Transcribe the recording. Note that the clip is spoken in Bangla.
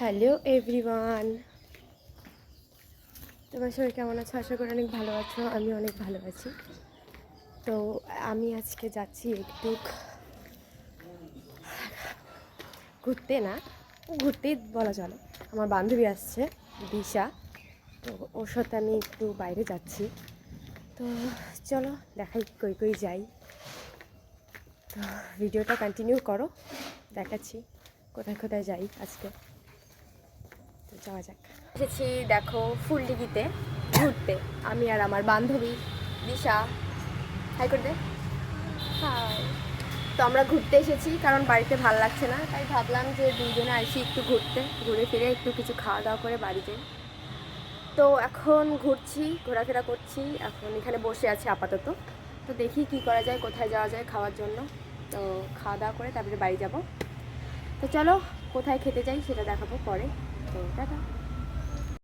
হ্যালো এভরিওয়ান, তোমার সবাই কেমন আছো? আশা করি অনেক ভালো আছো। আমি অনেক ভালো আছি। তো আমি আজকে যাচ্ছি একটু ঘুরতে, না ঘুরতেই বলা চলে। আমার বান্ধবী আসছে, দিশা। তো ওর সাথে আমি একটু বাইরে যাচ্ছি। তো চলো দেখাই কই কই যাই। তো ভিডিওটা কন্টিনিউ করো, দেখাচ্ছি কোথায় কোথায় যাই আজকে। তো যাওয়া যাক। এসেছি দেখো ফুলডিঘিতে ঘুরতে, আমি আর আমার বান্ধবী দিশা। হাই করে দে। হাই। তো আমরা ঘুরতে এসেছি কারণ বাড়িতে ভাল লাগছে না, তাই ভাবলাম যে দুইজনে আসি একটু ঘুরতে, ঘুরে ফিরে একটু কিছু খাওয়া দাওয়া করে বাড়ি যাই। তো এখন ঘুরছি, ঘোরাফেরা করছি, এখন এখানে বসে আছি আপাতত। তো দেখি কি করা যায়, কোথায় যাওয়া যায় খাওয়ার জন্য। তো খাওয়া দাওয়া করে তারপরে বাড়ি যাব। তো চলো কোথায় খেতে যাই সেটা দেখাবো পরে। তো টাটা।